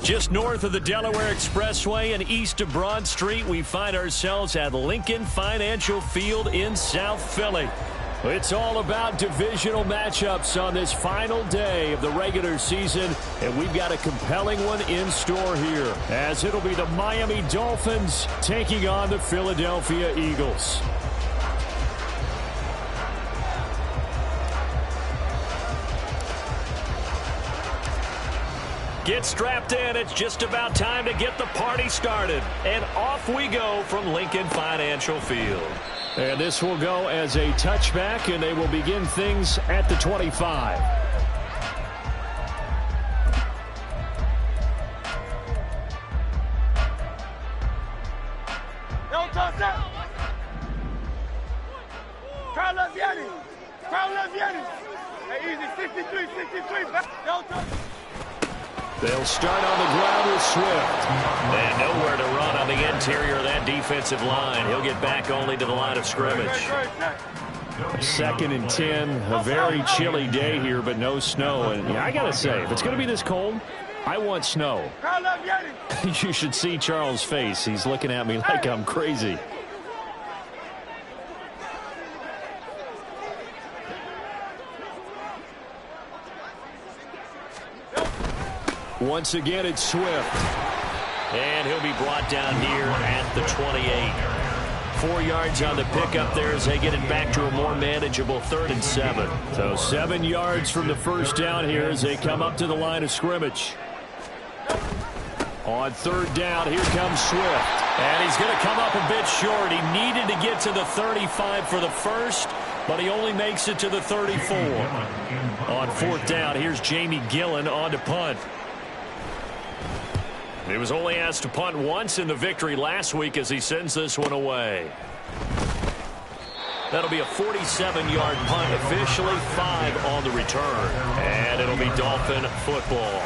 Just north of the Delaware Expressway and east of Broad Street, we find ourselves at Lincoln Financial Field in South Philly. It's all about divisional matchups on this final day of the regular season, and we've got a compelling one in store here, as it'll be the Miami Dolphins taking on the Philadelphia Eagles. Get strapped in. It's just about time to get the party started. And off we go from Lincoln Financial Field. And this will go as a touchback, and they will begin things at the 25. Don't toss that. Carlos Yanni. Carlos Yanni. Hey, easy. 63, 63. Don't toss. They'll start on the ground with Swift. And nowhere to run on the interior of that defensive line. He'll get back only to the line of scrimmage. 2nd and 10. A very chilly day here, but no snow. And I got to say, if it's going to be this cold, I want snow. You should see Charles' face. He's looking at me like I'm crazy. Once again, it's Swift. And he'll be brought down here at the 28. 4 yards on the pickup there as they get it back to a more manageable 3rd and 7. So 7 yards from the first down here as they come up to the line of scrimmage. On 3rd down, here comes Swift. And he's going to come up a bit short. He needed to get to the 35 for the first, but he only makes it to the 34. On 4th down, here's Jamie Gillen on to punt. He was only asked to punt once in the victory last week as he sends this one away. That'll be a 47-yard punt, officially 5 on the return. And it'll be Dolphin football.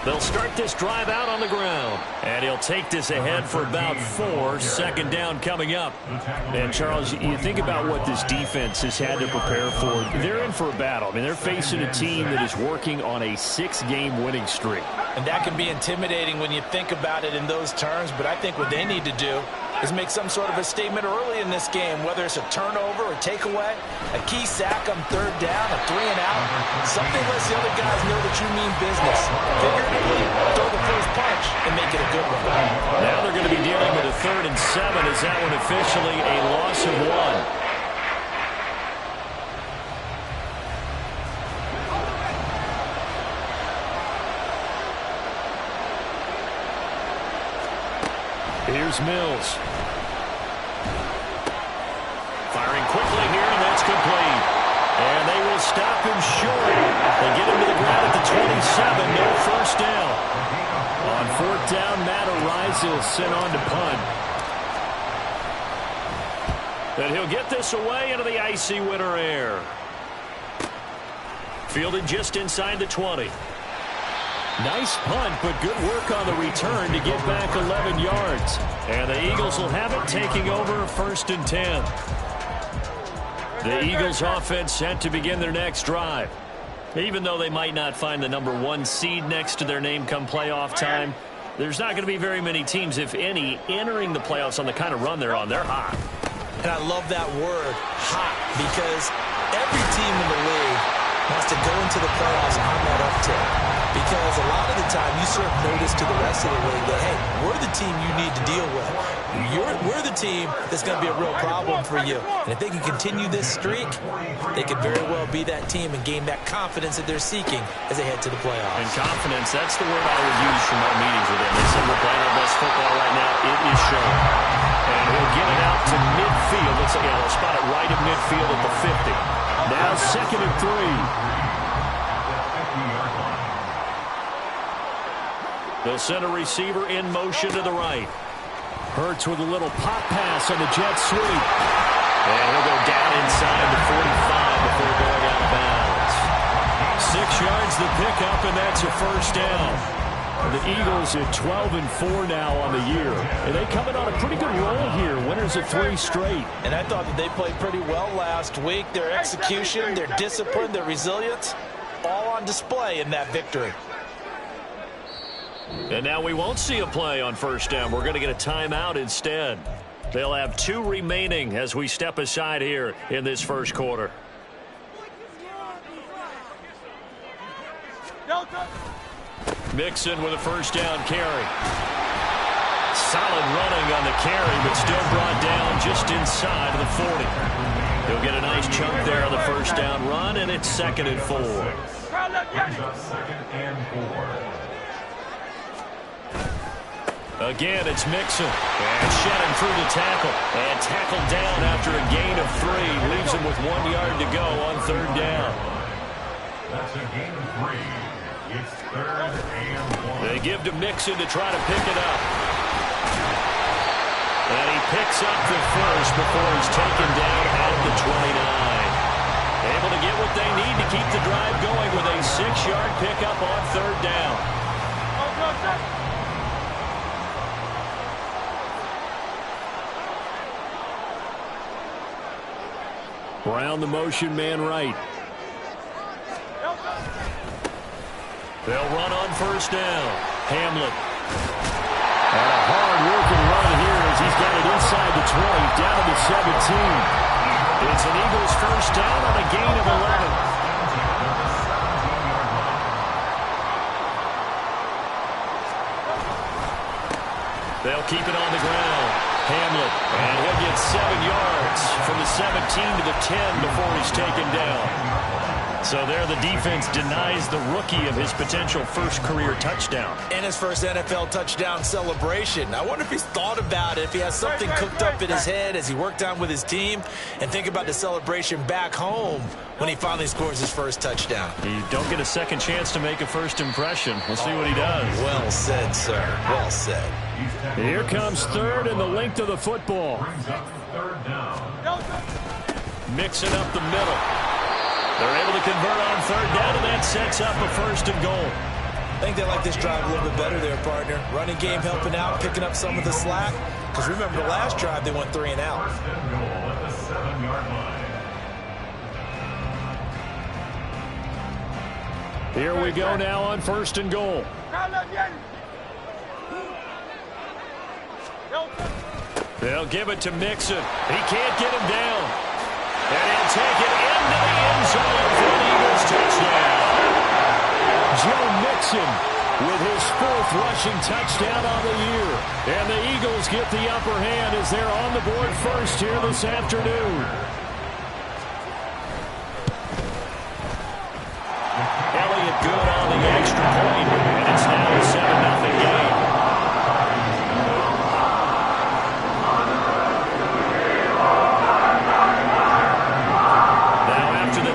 They'll start this drive out on the ground. And he'll take this ahead for about 4. 2nd down coming up. And, Charles, you think about what this defense has had to prepare for. They're in for a battle. I mean, they're facing a team that is working on a 6-game winning streak. And that can be intimidating when you think about it in those terms. But I think what they need to do is make some sort of a statement early in this game, whether it's a turnover or takeaway, a key sack on 3rd down, a 3 and out. Something lets the other guys know that you mean business. Figuratively, throw the first punch and make it a good one. Now they're going to be dealing with a 3rd and 7. Is that one officially a loss of 1? Here's Mills. Firing quickly here, and that's complete. And they will stop him short. They get him to the ground at the 27. No first down. On 4th down, Matt Araiza sent on to punt. And he'll get this away into the icy winter air. Fielded just inside the 20. Nice punt, but good work on the return to get back 11 yards. And the Eagles will have it, taking over 1st and 10. The Eagles offense set to begin their next drive. Even though they might not find the number 1 seed next to their name come playoff time, there's not going to be very many teams, if any, entering the playoffs on the kind of run they're on. They're hot. And I love that word, hot, because every team in the league wants to go into the playoffs on that uptick. Because a lot of the time you serve notice to the rest of the league that, hey, we're the team you need to deal with. We're the team that's going to be a real problem for you. And if they can continue this streak, they could very well be that team and gain that confidence that they're seeking as they head to the playoffs. And confidence, that's the word I would use from our meetings with them. They said we're playing our best football right now. It is showing. And he'll get it out to midfield. Looks like they'll spot it right at midfield at the 50. Now 2nd and 3. They'll send a receiver in motion to the right. Hurts with a little pop pass on the jet sweep. And he'll go down inside the 45 before going out of bounds. 6 yards the pickup, and that's a first down. The Eagles at 12-4 now on the year. And they coming on a pretty good roll here. Winners of 3 straight. And I thought that they played pretty well last week. Their execution, their discipline, their resilience, all on display in that victory. And now we won't see a play on first down. We're going to get a timeout instead. They'll have 2 remaining as we step aside here in this first quarter. Mixon with a first down carry. Solid running on the carry, but still brought down just inside of the 40. He'll get a nice chunk there on the first down run, and it's 2nd and 4. Again, it's Mixon. And shedding through the tackle. And tackled down after a gain of 3. Leaves him with 1 yard to go on 3rd down. That's a gain of 3. It's 3rd and 1. They give to Mixon to try to pick it up. And he picks up the first before he's taken down at the 29. Able to get what they need to keep the drive going with a 6-yard pickup on 3rd down. Brown the motion man right. They'll run on first down. Hamlet. And a hard-working run here as he's got it inside the 20, down to the 17. It's an Eagles first down on a gain of 11. They'll keep it on the ground. Hamlet, and he'll get 7 yards from the 17 to the 10 before he's taken down. So there the defense denies the rookie of his potential first career touchdown. And his first NFL touchdown celebration. I wonder if he's thought about it, if he has something cooked up in his head as he worked on with his team, and think about the celebration back home when he finally scores his first touchdown. You don't get a second chance to make a first impression. We'll see what he does. Well said, sir. Well said. Here comes 3rd and the length of the football. Mixing up the middle. They're able to convert on 3rd down, and that sets up a 1st and goal. I think they like this drive a little bit better there, partner. Running game helping out, picking up some of the slack. Because remember, the last drive, they went 3 and out. Here we go now on 1st and goal. They'll give it to Mixon. He can't get him down. And he'll take it into the end zone for an Eagles touchdown. Joe Mixon with his 4th rushing touchdown on the year. And the Eagles get the upper hand as they're on the board first here this afternoon. Elliott good on the extra point, and it's now a 7-0 game.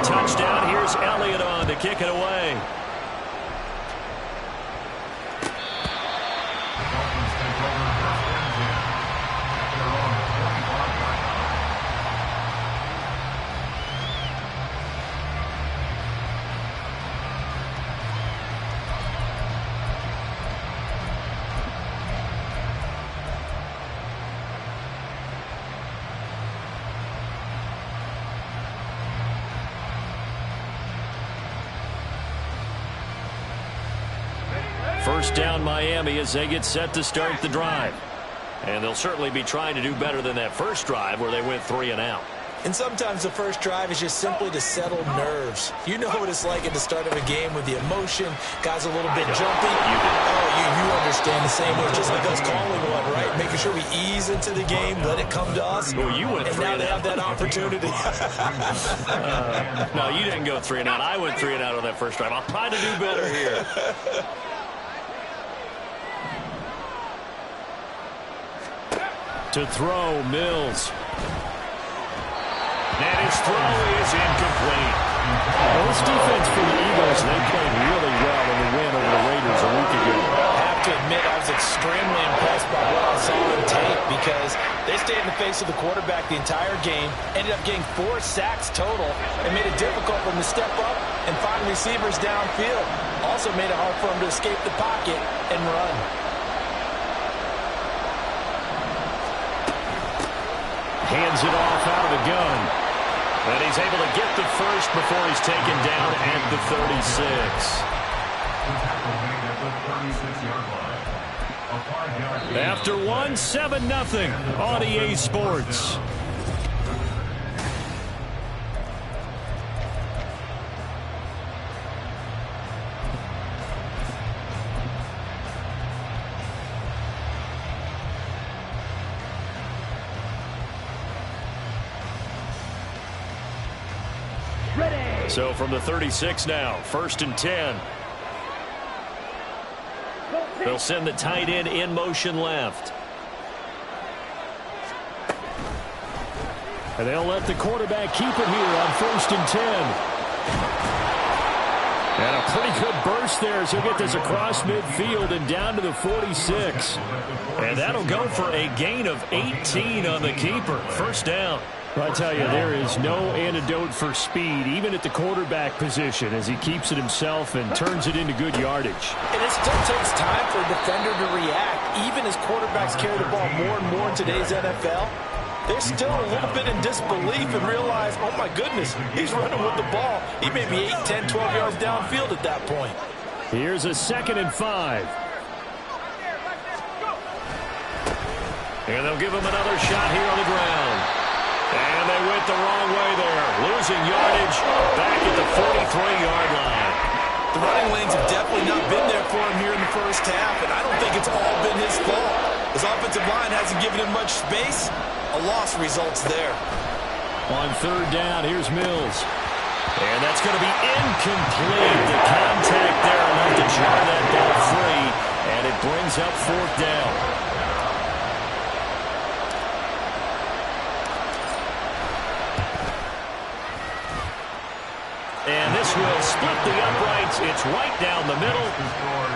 Touchdown. Here's Elliott on to kick it away. First down Miami as they get set to start the drive. And they'll certainly be trying to do better than that first drive where they went 3 and out. And sometimes the first drive is just simply to settle nerves. You know what it's like at the start of a game with the emotion. Guys a little bit jumpy. You understand the same way. Just like us calling one, right? Making sure we ease into the game, let it come to us. Well, you went 3 and out. And now they have that opportunity. No, you didn't go 3 and out. I went 3 and out on that first drive. I'll try to do better here. To throw, Mills. And his throw is incomplete. Well, this defense for the Eagles, they played really well in the win over the Raiders a week ago. I have to admit, I was extremely impressed by what I saw on tape because they stayed in the face of the quarterback the entire game, ended up getting 4 sacks total, and made it difficult for them to step up and find receivers downfield. Also made it hard for him to escape the pocket and run. Hands it off out of the gun. And he's able to get the first before he's taken down at the 36. After 1, 7-0 on EA Sports. So from the 36 now, 1st and 10. They'll send the tight end in motion left. And they'll let the quarterback keep it here on 1st and 10. And a pretty good burst there as he'll get this across midfield and down to the 46. And that'll go for a gain of 18 on the keeper. First down. I tell you, there is no antidote for speed, even at the quarterback position, as he keeps it himself and turns it into good yardage. And it still takes time for a defender to react, even as quarterbacks carry the ball more and more in today's NFL. They're still a little bit in disbelief and realize, oh my goodness, he's running with the ball. He may be 8, 10, 12 yards downfield at that point. Here's a 2nd and 5. And they'll give him another shot here on the ground. And they went the wrong way there. Losing yardage back at the 43-yard line. The running lanes have definitely not been there for him here in the first half, and I don't think it's all been his fault. His offensive line hasn't given him much space. A loss results there. On 3rd down, here's Mills. And that's going to be incomplete. The contact there enough to jar that ball free, and it brings up 4th down. And this will split the uprights. It's right down the middle.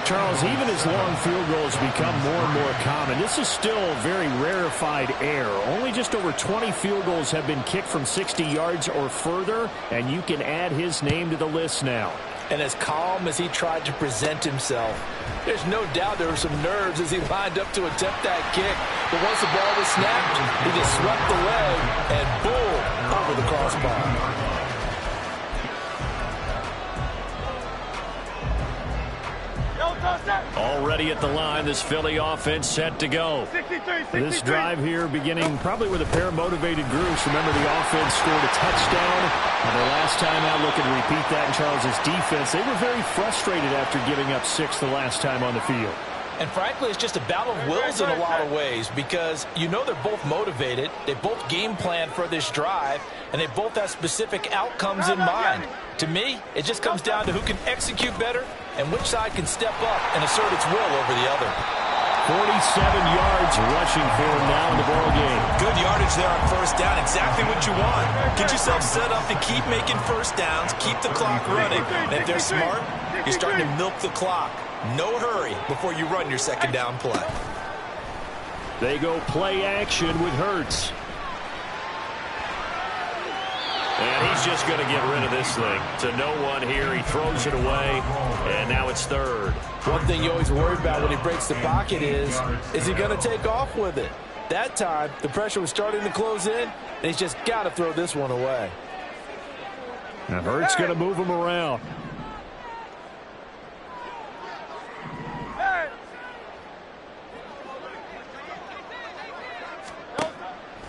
Charles, even as long field goals become more and more common, this is still very rarefied air. Only just over 20 field goals have been kicked from 60 yards or further, and you can add his name to the list now. And as calm as he tried to present himself, there's no doubt there were some nerves as he lined up to attempt that kick. But once the ball was snapped, he just swept the leg and boom, over the crossbar. Already at the line, this Philly offense set to go. 63. This drive here beginning probably with a pair of motivated groups. Remember, the offense scored a touchdown. And their last time out, looking to repeat that in Charles' defense. They were very frustrated after giving up 6 the last time on the field. And frankly, it's just a battle of wills in a lot of ways because you know they're both motivated. They both game plan for this drive, and they both have specific outcomes in mind. To me, it just comes down to who can execute better and which side can step up and assert its will over the other. 47 yards rushing for him now in the ball game. Good yardage there on 1st down. Exactly what you want. Get yourself set up to keep making 1st downs, keep the clock running, and if they're smart, you're starting to milk the clock. No hurry before you run your 2nd down play. They go play action with Hurts. And he's just going to get rid of this thing. To no one here. He throws it away, and now it's 3rd. One thing you always worry about when he breaks the pocket is he going to take off with it? That time, the pressure was starting to close in, and he's just got to throw this one away. Now Hurts going to move him around.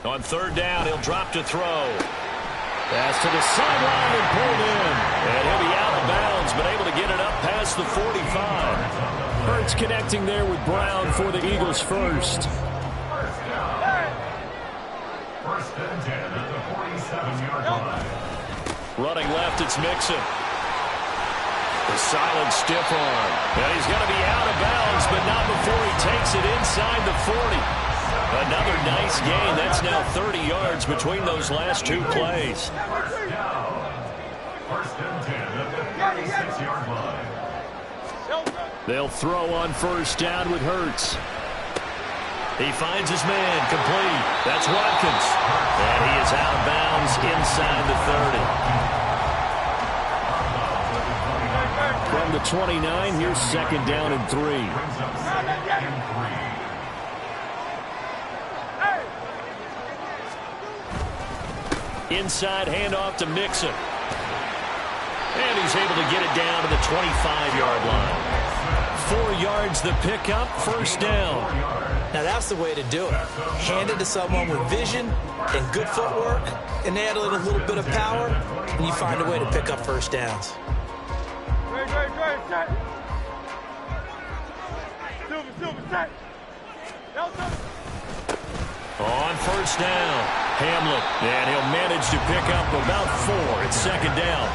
On 3rd down, he'll drop to throw. Pass to the sideline and pulled in. And he'll be out of bounds, but able to get it up past the 45. Hurts connecting there with Brown for the Eagles first. 1st and 10 at the 47-yard line. Running left, it's Mixon. The silent stiff arm. And he's going to be out of bounds, but not before he takes it inside the 40. Another nice gain. That's now 30 yards between those last 2 plays. 1st and 10 at the 46-yard line. They'll throw on 1st down with Hurts. He finds his man complete. That's Watkins. And he is out of bounds inside the 30. the 29. Here's second down and 3. Inside handoff to Mixon. And he's able to get it down to the 25-yard line. 4 yards the pickup, first down. Now that's the way to do it. Hand it to someone with vision and good footwork, and add a little bit of power, and you find a way to pick up first downs. Great, set. Silver, set. On first down, Hamlet, and he'll manage to pick up about 4. It's second down.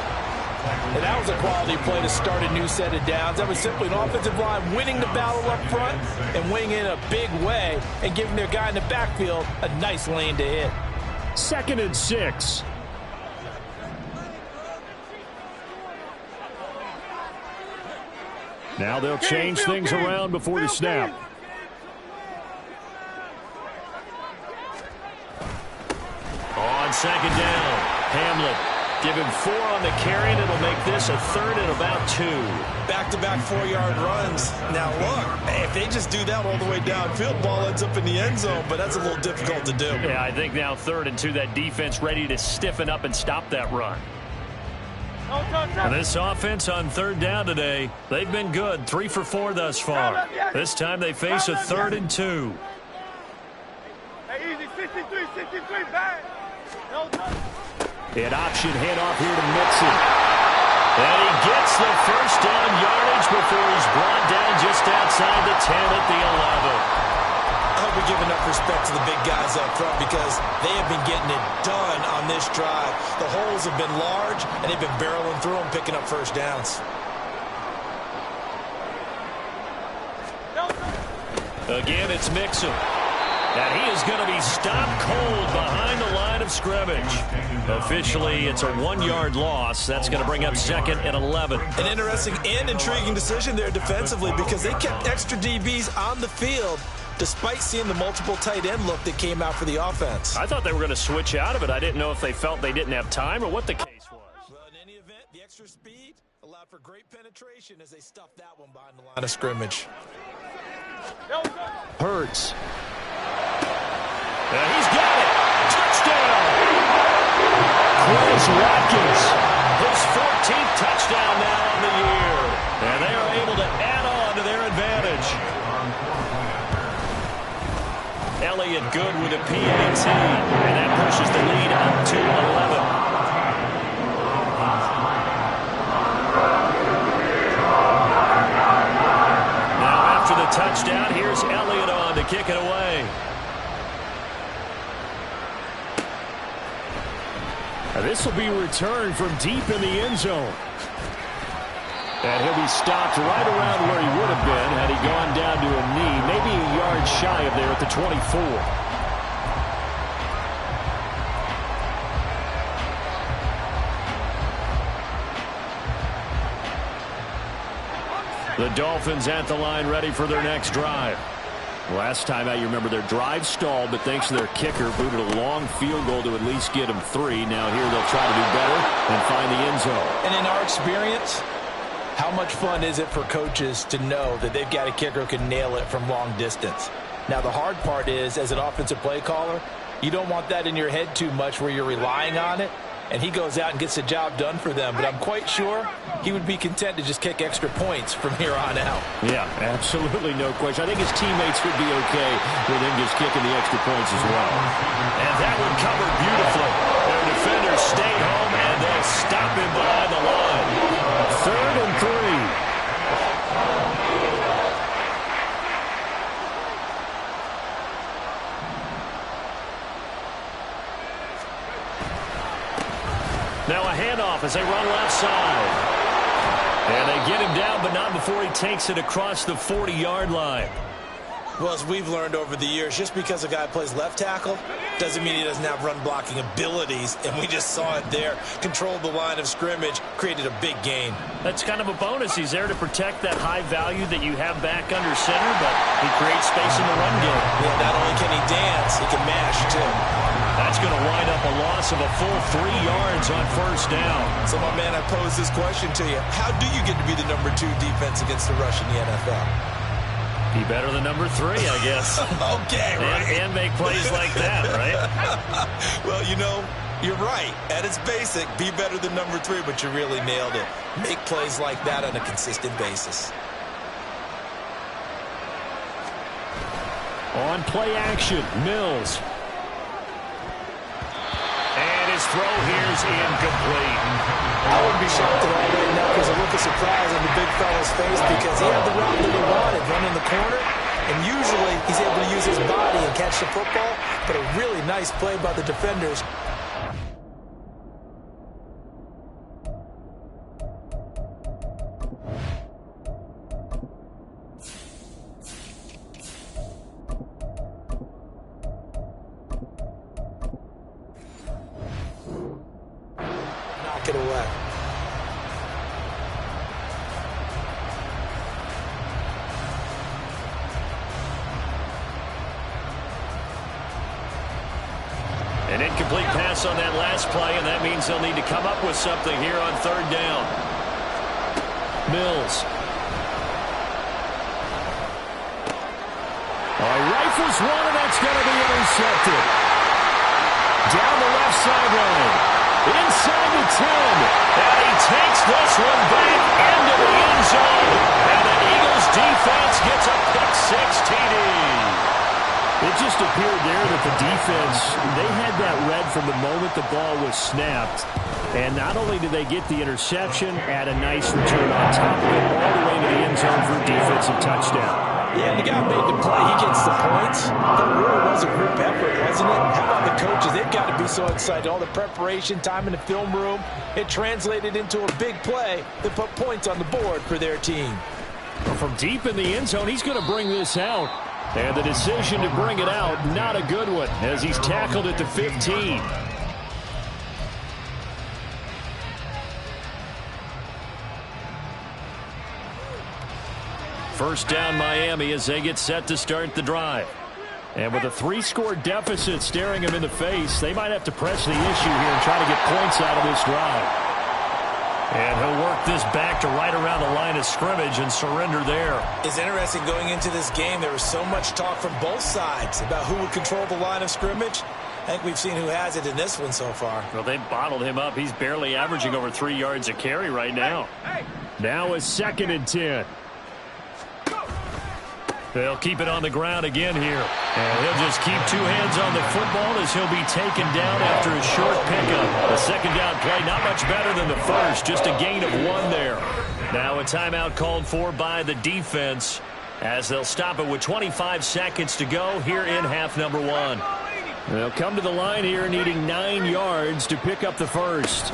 And that was a quality play to start a new set of downs. That was simply an offensive line winning the battle up front and winning in a big way and giving their guy in the backfield a nice lane to hit. Second and 6. Now they'll change things around before the snap. On second down, Hamlet. Give him 4 on the carry, and it'll make this a third and about 2. Back-to-back 4-yard runs. Now, look, if they just do that all the way downfield, ball ends up in the end zone, but that's a little difficult to do. Yeah, I think now third and 2, that defense ready to stiffen up and stop that run. And this offense on third down today, they've been good, 3 for 4 thus far. This time they face a third and 2. Hey, easy, 63, bang. No touch. An option handoff here to Mixon. And he gets the first down yardage before he's brought down just outside the 10 at the 11. I hope we give enough respect to the big guys up front because they have been getting it done on this drive. The holes have been large, and they've been barreling through them, picking up first downs. Again, it's Mixon. And he is going to be stopped cold behind the line of scrimmage. Officially, it's a 1-yard loss. That's going to bring up second and 11. An interesting and intriguing decision there defensively because they kept extra DBs on the field despite seeing the multiple tight end look that came out for the offense. I thought they were going to switch out of it. I didn't know if they felt they didn't have time or what the case was. Well, in any event, the extra speed allowed for great penetration as they stuffed that one behind the line of scrimmage. Hurts. And he's got it. Touchdown. Quez Watkins. His 14th touchdown now on the year. And they are able to add on to their advantage. Elliott good with a PAT. And that pushes the lead up to 11. Now after the touchdown, here's Elliott on to kick it away. This will be returned from deep in the end zone. And he'll be stopped right around where he would have been had he gone down to a knee, maybe a yard shy of there at the 24. The Dolphins at the line ready for their next drive. Last time out, you remember their drive stalled, but thanks to their kicker, booted a long field goal to at least get them 3. Now here they'll try to do better and find the end zone. And in our experience, how much fun is it for coaches to know that they've got a kicker who can nail it from long distance? Now the hard part is, as an offensive play caller, you don't want that in your head too much where you're relying on it. And he goes out and gets the job done for them. But I'm quite sure he would be content to just kick extra points from here on out. Yeah, absolutely no question. I think his teammates would be okay with him just kicking the extra points as well. And that one covered beautifully. Their defenders stay home, and they'll stop him behind the line. 3rd and 3. Now a handoff as they run left side. And they get him down, but not before he takes it across the 40-yard line. Well, as we've learned over the years, just because a guy plays left tackle doesn't mean he doesn't have run-blocking abilities, and we just saw it there. Controlled the line of scrimmage, created a big gain. That's kind of a bonus. He's there to protect that high value that you have back under center, but he creates space in the run game. Yeah, not only can he dance, he can mash, too. That's going to wind up a loss of a full 3 yards on first down. So, my man, I pose this question to you. How do you get to be the number 2 defense against the rush in the NFL? Be better than number 3, I guess. Okay, right. And make plays like that, right? Well, you know, you're right. At its basic, be better than number 3, but you really nailed it. Make plays like that on a consistent basis. On play action, Mills. And his throw here's incomplete. I wouldn't be shocked at all right now because a look of surprise on the big fella's face because he had the route that he wanted, running the corner. And usually he's able to use his body and catch the football, but a really nice play by the defenders. Knock it away. An incomplete pass on that last play, and that means they'll need to come up with something here on third down. Mills. Rifles one, and that's going to be intercepted. Down the left sideline. Inside the 10. And he takes this one back into the end zone. And the Eagles defense gets a pick-6 TD. It just appeared there that the defense, they had that read from the moment the ball was snapped. And not only did they get the interception, add a nice return on top of it, all the way to the end zone for a defensive touchdown. Yeah, the guy made the play. He gets the points. But it really was a group effort, wasn't it? How about the coaches? They've got to be so excited. All the preparation, time in the film room, it translated into a big play that put points on the board for their team. From deep in the end zone, he's going to bring this out. And the decision to bring it out, not a good one, as he's tackled at the 15. First down, Miami, as they get set to start the drive. And with a 3-score deficit staring him in the face, they might have to press the issue here and try to get points out of this drive. And he'll work this back to right around the line of scrimmage and surrender there. It's interesting going into this game. There was so much talk from both sides about who would control the line of scrimmage. I think we've seen who has it in this one so far. Well, they bottled him up. He's barely averaging over 3 yards a carry right now. Now is 2nd and 10. They'll keep it on the ground again here. And he'll just keep 2 hands on the football as he'll be taken down after a short pickup. The second down play not much better than the first. Just a gain of 1 there. Now a timeout called for by the defense as they'll stop it with 25 seconds to go here in half number 1. They'll come to the line here needing 9 yards to pick up the first.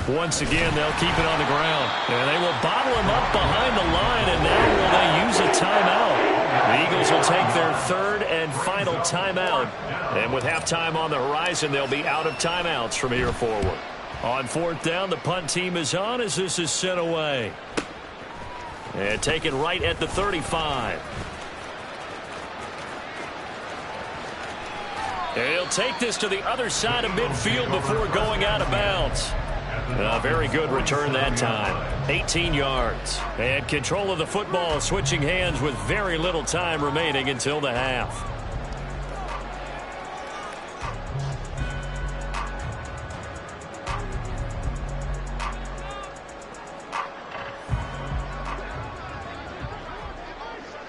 Once again, they'll keep it on the ground. And they will bottle him up behind the line, and now will they use a timeout? The Eagles will take their 3rd and final timeout. And with halftime on the horizon, they'll be out of timeouts from here forward. On 4th down, the punt team is on as this is sent away. And taken right at the 35. And he'll take this to the other side of midfield before going out of bounds. A very good return that time. 18 yards. And control of the football, switching hands with very little time remaining until the half.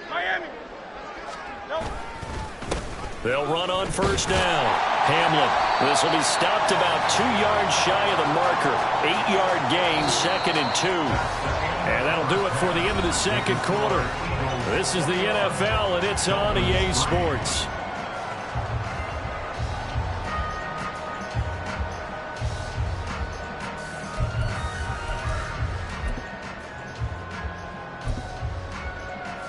Miami. Nope. They'll run on first down. Hamlin. This will be stopped about 2 yards shy of the marker. 8-yard gain, 2nd and 2. And that'll do it for the end of the second quarter. This is the NFL, and it's on EA Sports.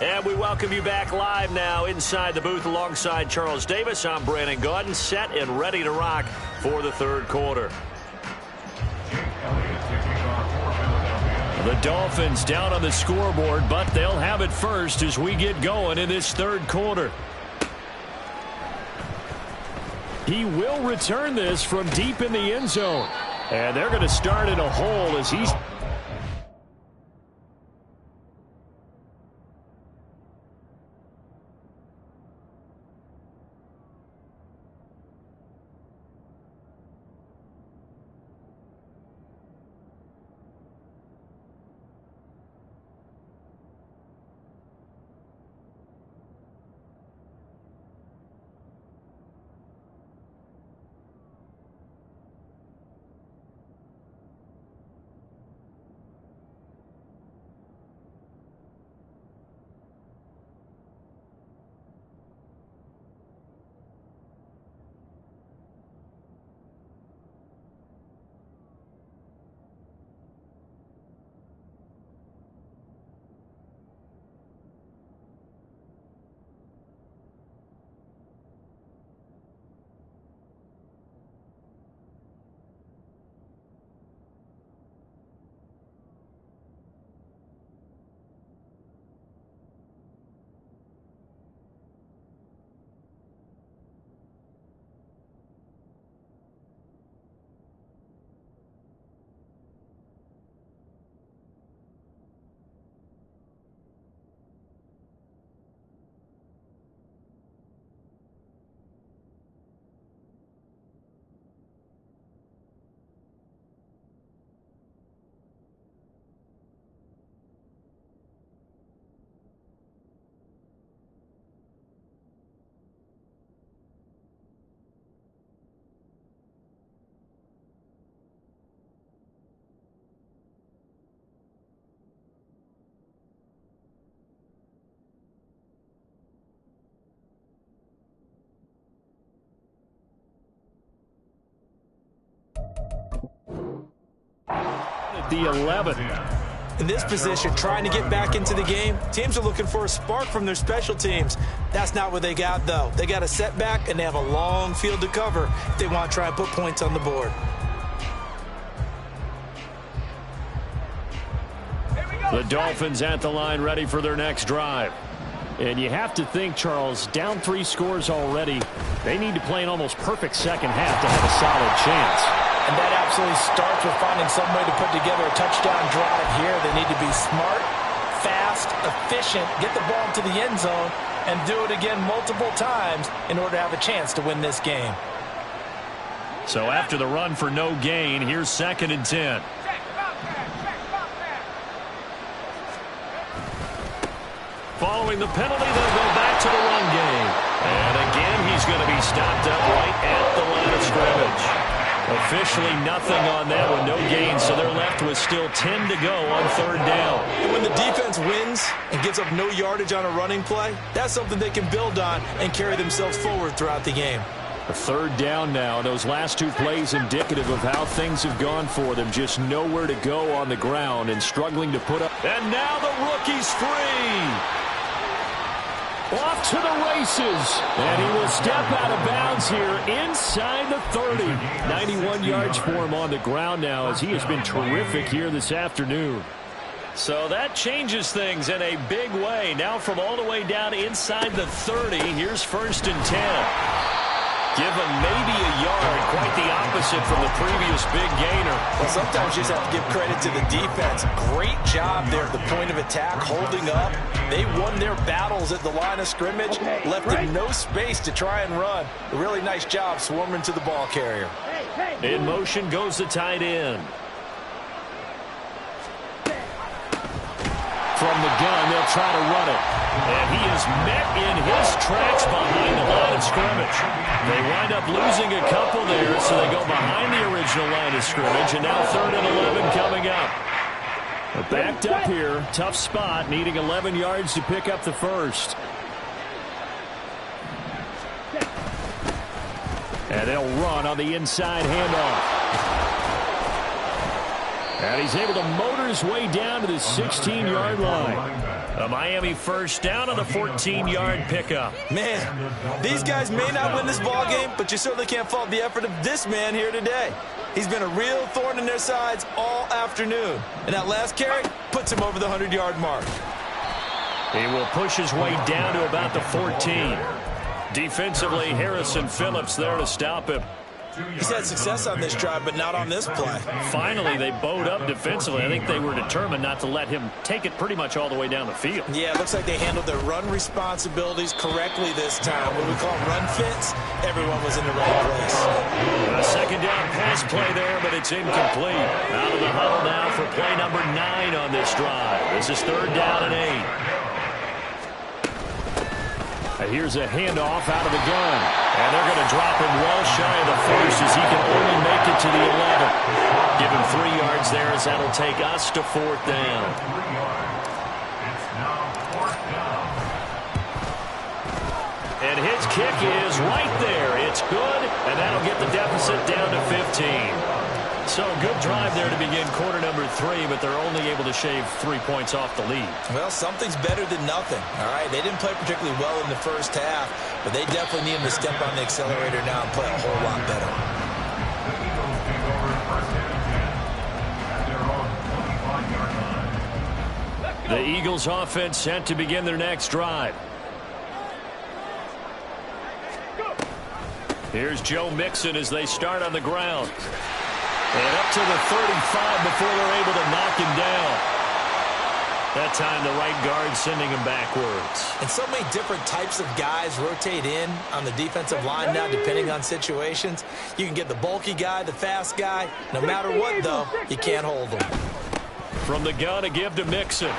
And we welcome you back live now inside the booth alongside Charles Davis. I'm Brandon Gaudin, set and ready to rock for the third quarter. The Dolphins down on the scoreboard, but they'll have it first as we get going in this third quarter. He will return this from deep in the end zone. And they're going to start in a hole as he's... The 11. In this position, trying to get back into the game, teams are looking for a spark from their special teams. That's not what they got, though. They got a setback, and they have a long field to cover if they want to try and put points on the board. The Dolphins at the line, ready for their next drive. And you have to think, Charles, down 3 scores already. They need to play an almost perfect second half to have a solid chance. And that absolutely starts with finding some way to put together a touchdown drive here. They need to be smart, fast, efficient, get the ball into the end zone, and do it again multiple times in order to have a chance to win this game. So after the run for no gain, here's 2nd and 10. Following the penalty, they'll go back to the run game. And again, he's going to be stopped up right at the line of scrimmage. Officially nothing on that one, no gain, so they're left with still 10 to go on 3rd down. And when the defense wins and gives up no yardage on a running play, that's something they can build on and carry themselves forward throughout the game. A 3rd down now. Those last 2 plays indicative of how things have gone for them. Just nowhere to go on the ground and struggling to put up. And now the rookie's free. Off to the races. And he will step out of bounds here inside the 30. 91 yards for him on the ground now as he has been terrific here this afternoon. So that changes things in a big way. Now from all the way down inside the 30, here's 1st and 10. Give him maybe a yard, quite the opposite from the previous big gainer. Well, sometimes you just have to give credit to the defense. Great job there at the point of attack, holding up. They won their battles at the line of scrimmage, left them no space to try and run. A really nice job swarming to the ball carrier. In motion goes the tight end. From the gun, they'll try to run it. And he is met in his tracks behind the line of scrimmage. They wind up losing a couple there, so they go behind the original line of scrimmage, and now 3rd and 11 coming up. They're backed up here. Tough spot, needing 11 yards to pick up the first. And they'll run on the inside handoff. And he's able to motor his way down to the 16-yard line. A Miami 1st down on a 14-yard pickup. Man, these guys may not win this ball game, but you certainly can't fault the effort of this man here today. He's been a real thorn in their sides all afternoon. And that last carry puts him over the 100-yard mark. He will push his way down to about the 14. Defensively, Harrison Phillips there to stop him. He's had success on this drive, but not on this play. Finally, they bowed up defensively. I think they were determined not to let him take it pretty much all the way down the field. Yeah, it looks like they handled their run responsibilities correctly this time. When we call them run fits, everyone was in the right place. A second down pass play there, but it's incomplete. Out of the huddle now for play number 9 on this drive. This is 3rd down and 8. And here's a handoff out of the gun. And they're going to drop him well shy of the first as he can only make it to the 11. Give him 3 yards there as that'll take us to 4th down. It's now 4th down. And his kick is right there. It's good, and that'll get the deficit down to 15. So good drive there to begin quarter number 3, but they're only able to shave 3 points off the lead. Well, something's better than nothing. All right, they didn't play particularly well in the first half, but they definitely need them to step on the accelerator now and play a whole lot better. The Eagles take over 1st and 10 at their own 25-yard line. The Eagles offense set to begin their next drive. Here's Joe Mixon as they start on the ground. And up to the 35 before they're able to knock him down. That time the right guard sending him backwards. And so many different types of guys rotate in on the defensive line now depending on situations. You can get the bulky guy, the fast guy. No matter what, though, you can't hold them. From the gun, a give to Mixon.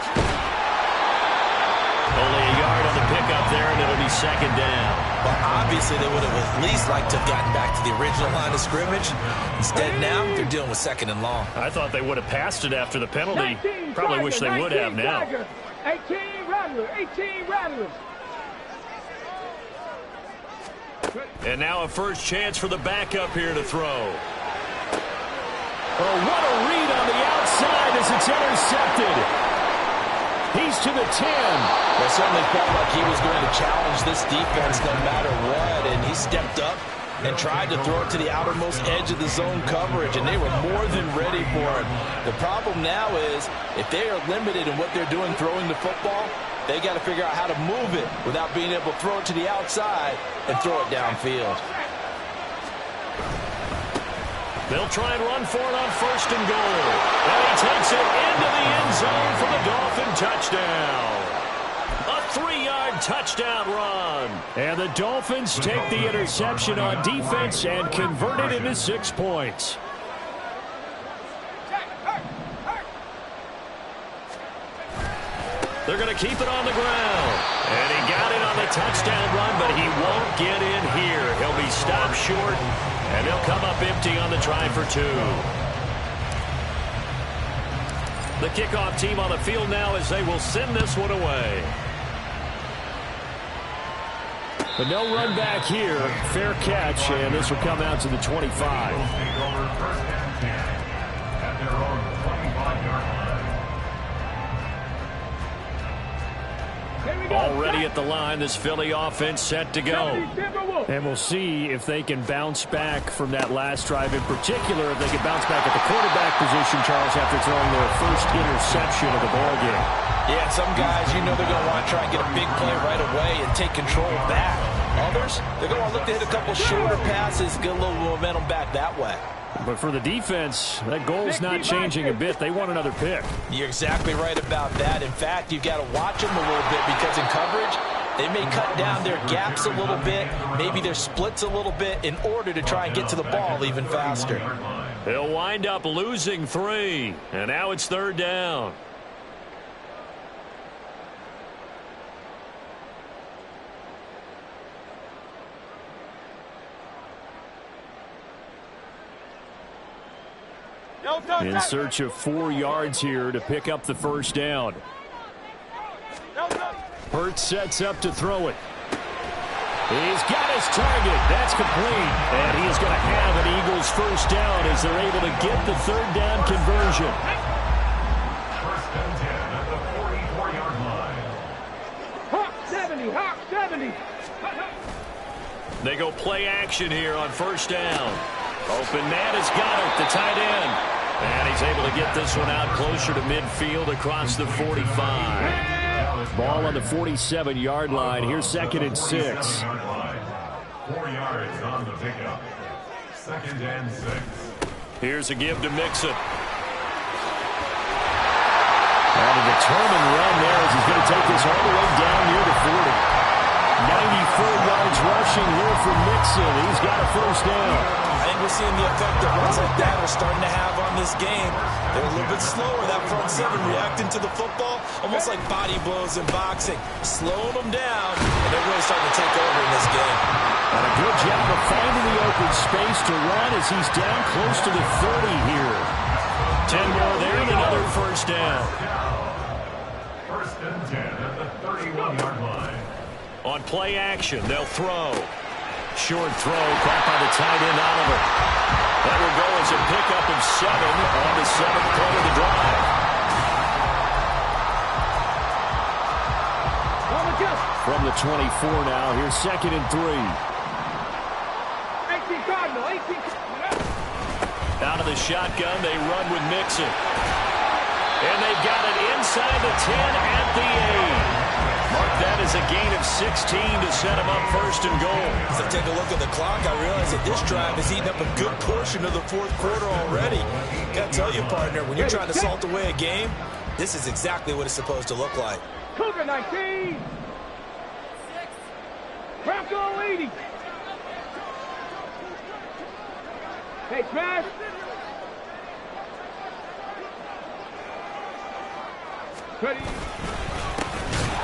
Only a yard on the pickup there, and it'll be 2nd down. Well, obviously, they would have at least liked to have gotten back to the original line of scrimmage. Instead, now they're dealing with 2nd and long. I thought they would have passed it after the penalty. Probably wish they would have now. 18 Rattlers, 18 Rattlers. And now a first chance for the backup here to throw. Oh, what a read on the outside as it's intercepted. He's to the 10. Well, certainly felt like he was going to challenge this defense no matter what, and he stepped up and tried to throw it to the outermost edge of the zone coverage, and they were more than ready for it. The problem now is if they are limited in what they're doing throwing the football, they got to figure out how to move it without being able to throw it to the outside and throw it downfield. They'll try and run for it on 1st and goal. And he takes it into the end zone for the Dolphin touchdown. A 3-yard touchdown run. And the Dolphins take the interception on defense and convert it into 6 points. They're going to keep it on the ground. And he got it on the touchdown run, but he won't get in here. He'll be stopped short, and they'll come up empty on the try for 2. The kickoff team on the field now as they will send this one away. But no run back here. Fair catch, and this will come out to the 25. Take over 1st and 10 at their own 25-yard line. Already at the line, this Philly offense set to go. And we'll see if they can bounce back from that last drive. In particular, if they can bounce back at the quarterback position, Charles, after throwing their first interception of the ballgame. Yeah, some guys, you know they're going to want to try and get a big play right away and take control back. Others, they're going to want to look to hit a couple shorter passes, get a little momentum back that way. But for the defense, that goal's not changing a bit. They want another pick. You're exactly right about that. In fact, you've got to watch them a little bit because in coverage, they may cut down their gaps a little bit, maybe their splits a little bit in order to try and get to the ball even faster. They'll wind up losing 3, and now it's 3rd down. In search of 4 yards here to pick up the first down. Hurts sets up to throw it. He's got his target. That's complete. And he is going to have an Eagles first down as they're able to get the 3rd down conversion. 1st and 10 at the 44-yard line. Hawk 70, Hawk 70. They go play action here on 1st down. Open man has got it, the tight end. And he's able to get this one out closer to midfield across the 45. Ball on the 47-yard line. Here's 2nd and 6. 4 yards on the pickup. 2nd and 6. Here's a give to Mixon. And a determined run there as he's going to take this all the way down near the 40. 94 yards rushing here for Mixon. He's got a first down. I think we're seeing the effect that runs like that are starting to have on this game. They're a little bit slower, that front seven, reacting to the football, almost like body blows in boxing, slowing them down, and they're really starting to take over in this game. And a good job of finding the open space to run as he's down close to the 30 here. 10 more there and another first down. 1st and 10 at the 31-yard line. On play action, they'll throw. Short throw, caught by the tight end Oliver. That will go as a pickup of 7 on the 7th play of the drive. From the 24 now, here's 2nd and 3. 18 Cardinal, 18. Out of the shotgun, they run with Mixon. And they've got it inside the 10 at the 8. Mark that as a gain of 16 to set him up 1st and goal. As I take a look at the clock, I realize that this drive has eaten up a good portion of the 4th quarter already. Got to tell you, partner, when you're trying to salt away a game, this is exactly what it's supposed to look like. Cougar 19. Bronco 80. Hey, Smash. Ready.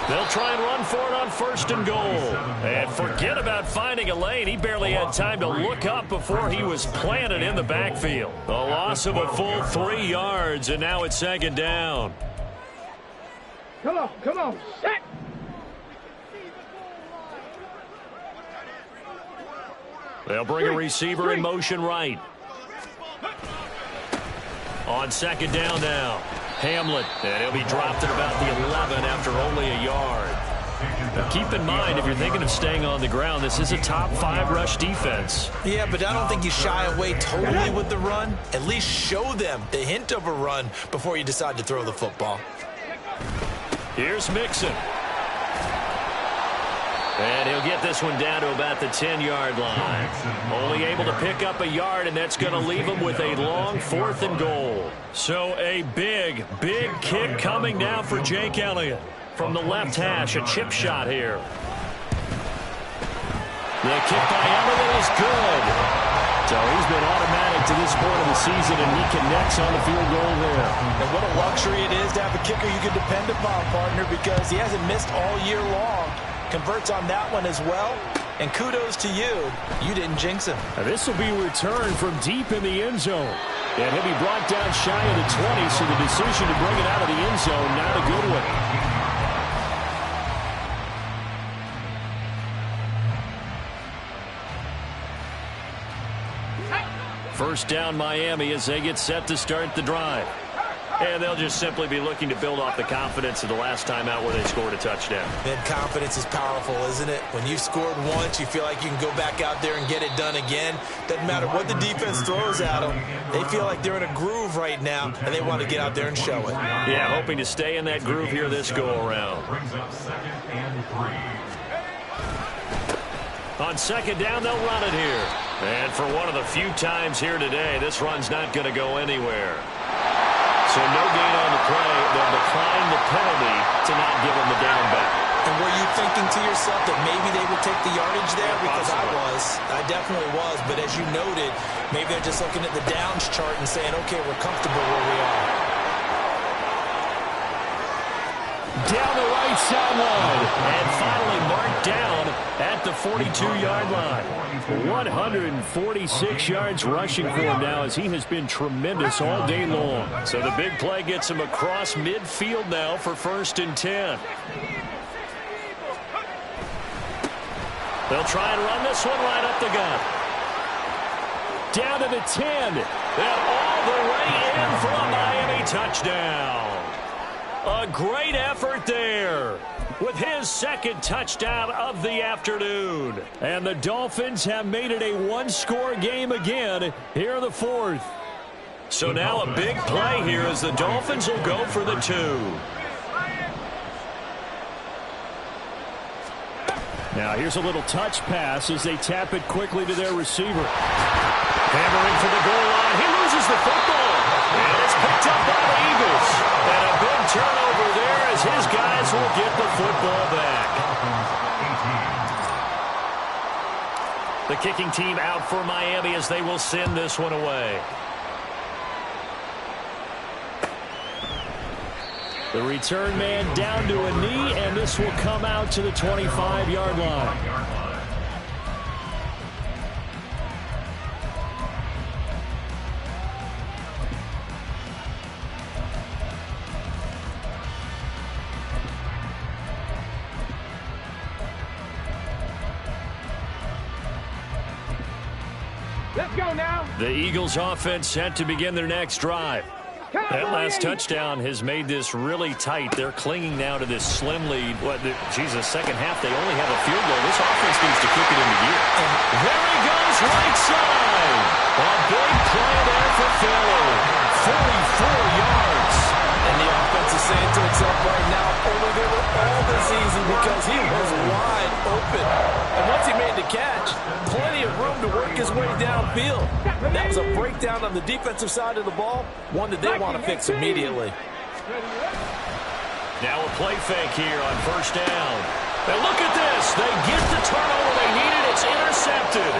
They'll try and run for it on 1st and goal. And forget about finding a lane. He barely had time to look up before he was planted in the backfield. A loss of a full 3 yards, and now it's 2nd down. Come on, set. They'll bring a receiver in motion right. On 2nd down now. Hamlet, and he'll be dropped at about the 11 after only a yard. Now keep in mind, if you're thinking of staying on the ground, this is a top 5 rush defense. Yeah, but I don't think you shy away totally with the run. At least show them the hint of a run before you decide to throw the football. Here's Mixon. And he'll get this one down to about the 10-yard line. Only able to pick up a yard, and that's going to leave him with a long 4th and goal. So a big, big kick coming now for Jake Elliott. From the left hash, a chip shot here. The kick by Elliott is good. So he's been automatic to this point of the season, and he connects on the field goal there. And what a luxury it is to have a kicker you can depend upon, partner, because he hasn't missed all year long. Converts on that one as well, and kudos to you. You didn't jinx him. Now this will be returned from deep in the end zone. And he'll be brought down shy of the 20, so the decision to bring it out of the end zone, not a good one. First down Miami as they get set to start the drive. And they'll just simply be looking to build off the confidence of the last time out where they scored a touchdown. And confidence is powerful, isn't it? When you've scored once, you feel like you can go back out there and get it done again. Doesn't matter what the defense throws at them. They feel like they're in a groove right now, and they want to get out there and show it. Yeah, hoping to stay in that groove here this go-around. Brings up 2nd and 3. On 2nd down, they'll run it here. And for one of the few times here today, this run's not going to go anywhere. So no gain on the play. They'll decline the penalty to not give them the down back. And were you thinking to yourself that maybe they would take the yardage there? Because I definitely was. But as you noted, maybe they're just looking at the downs chart and saying, okay, we're comfortable where we are. Down the right sideline. And finally marked down at the 42-yard line. 146 yards rushing for him now as he has been tremendous all day long. So the big play gets him across midfield now for 1st and 10. They'll try and run this one right up the gut. Down to the 10. And all the way in for a Miami touchdown. A great effort there with his 2nd touchdown of the afternoon. And the Dolphins have made it a one-score game again here in the 4th. So now a big play here as the Dolphins will go for the 2. Now here's a little touch pass as they tap it quickly to their receiver. Hammering for the goal line. He loses the football. And it's picked up by the Eagles. And a big turnover there as his guys will get the football back. The kicking team out for Miami as they will send this one away. The return man down to a knee, and this will come out to the 25-yard line. Let's go now. The Eagles offense set to begin their next drive. That last touchdown has made this really tight. They're clinging now to this slim lead. Second half, they only have a field goal. This offense needs to kick it into gear. There he goes, right side. A big play there for Philly. 44 yards. And the offense is saying to itself right now, only they were all this easy because he was wide open. And once he made the catch, plenty of room to work his way downfield. That was a breakdown on the defensive side of the ball, one that they want to fix immediately. Now a play fake here on first down. And look at this. They get the turnover they needed. It's intercepted.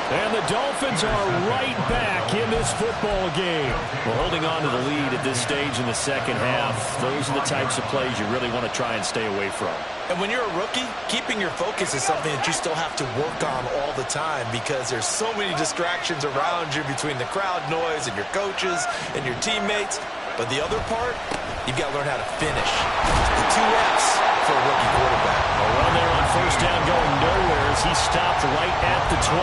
And the Dolphins are right back in this football game. Well, holding on to the lead at this stage in the second half, those are the types of plays you really want to try and stay away from. And when you're a rookie, keeping your focus is something that you still have to work on all the time because there's so many distractions around you between the crowd noise and your coaches and your teammates. But the other part, you've got to learn how to finish. The 2 F's for a rookie quarterback. A run there on first down going nowhere as he stopped right at the 25.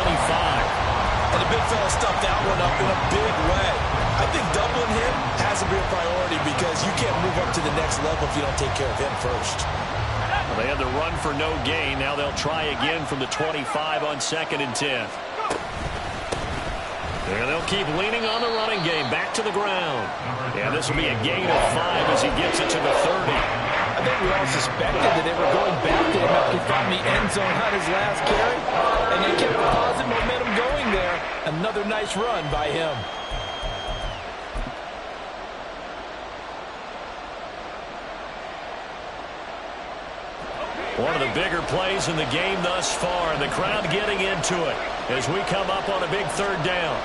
And the big fella stuffed that one up in a big way. I think doubling him has to be a priority because you can't move up to the next level if you don't take care of him first. Well, they had the run for no gain. Now they'll try again from the 25 on 2nd and 10. And they'll keep leaning on the running game. Back to the ground. Yeah, this will be a gain of 5 as he gets it to the 30. I think we all suspected that they were going back to him after he found the end zone on his last carry. And they kept the positive momentum going there. Another nice run by him. One of the bigger plays in the game thus far. The crowd getting into it as we come up on a big 3rd down.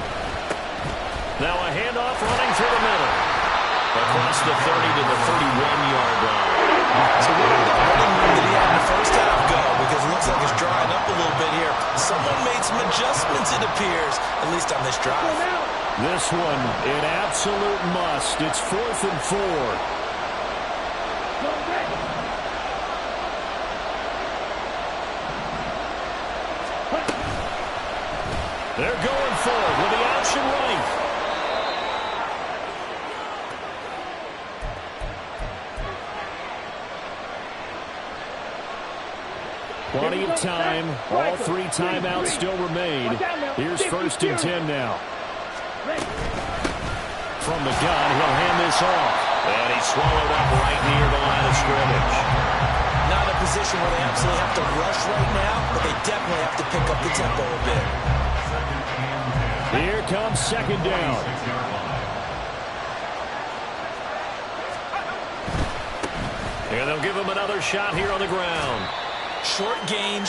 Now a handoff running through the middle. Across the 30 to the 31-yard line. So where did that running room that he had in the first half go? Because it looks like it's drying up a little bit here. Someone made some adjustments, it appears, at least on this drive. This one, an absolute must. It's 4th and 4. They're going forward with the option right. Plenty of time. All 3 timeouts still remain. Here's 1st and 10 now. From the gun, he'll hand this off. And he's swallowed up right near the line of scrimmage. Not a position where they absolutely have to rush right now, but they definitely have to pick up the tempo a bit. Here comes 2nd down. And they'll give him another shot here on the ground. Short game,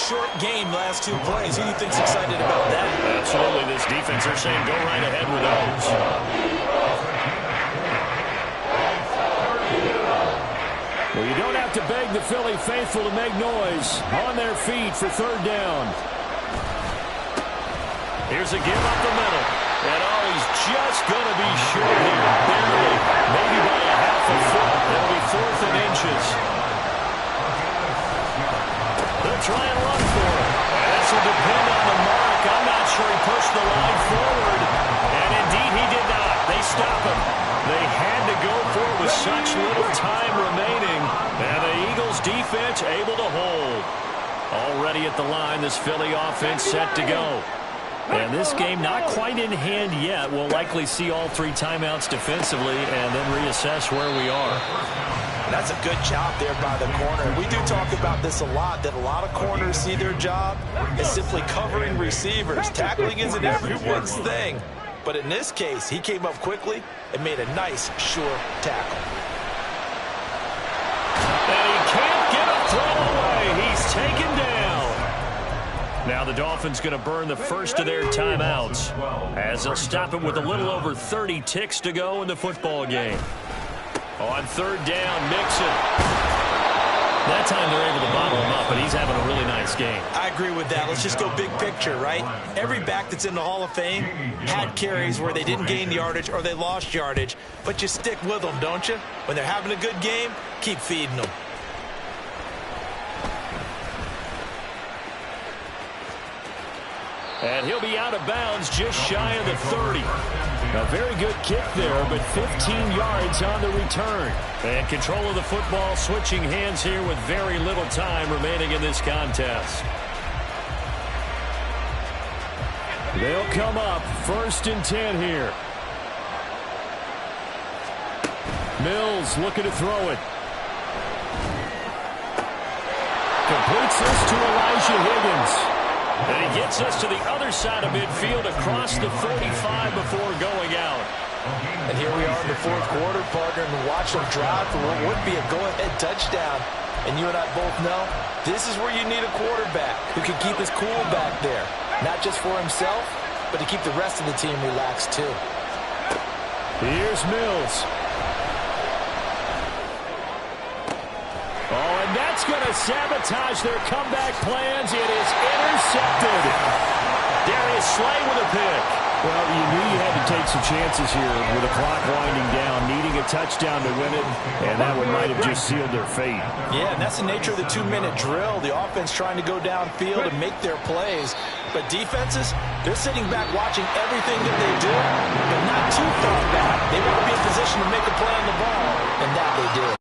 last 2 plays. Who do you think's excited about that? Absolutely. This defense, they're saying go right ahead with those. Well, you don't have to beg the Philly faithful to make noise. On their feet for 3rd down. Here's a give up the middle. And he's just going to be short here. Barely. Maybe by a half a foot. It'll be 4th and inches. They'll try and run for it. This will depend on the mark. I'm not sure he pushed the line forward. And indeed he did not. They stop him. They had to go for it with such little time remaining. And the Eagles defense able to hold. Already at the line, this Philly offense set to go. And this game not quite in hand yet. We'll likely see all 3 timeouts defensively and then reassess where we are. That's a good job there by the corner. We do talk about this a lot, that a lot of corners see their job as simply covering receivers. Tackling isn't everyone's thing. But in this case, he came up quickly and made a nice, sure tackle. And he can't get a throw away. He's taken down. Now the Dolphins going to burn the first of their timeouts as they'll stop it with a little over 30 ticks to go in the football game. On third down, Mixon. That time they're able to bottle him up, but he's having a really nice game. I agree with that. Let's just go big picture, right? Every back that's in the Hall of Fame had carries where they didn't gain yardage or they lost yardage, but you stick with them, don't you? When they're having a good game, keep feeding them. And he'll be out of bounds just shy of the 30. A very good kick there, but 15 yards on the return. And control of the football switching hands here with very little time remaining in this contest. They'll come up 1st and 10 here. Mills looking to throw it. Completes this to Elijah Higgins. And he gets us to the other side of midfield across the 45 before going out. And here we are in the fourth quarter, partner, and watch them drive for what would be a go-ahead touchdown. And you and I both know this is where you need a quarterback who can keep his cool back there. Not just for himself, but to keep the rest of the team relaxed too. Here's Mills. Oh, and that's going to sabotage their comeback plans. It is intercepted. Darius Slay with a pick. Well, you knew you had to take some chances here with the clock winding down, needing a touchdown to win it, and that one might have just sealed their fate. Yeah, and that's the nature of the 2-minute drill. The offense trying to go downfield and make their plays. But defenses, they're sitting back watching everything that they do, but not too far back. They want to be in position to make a play on the ball, and that they did.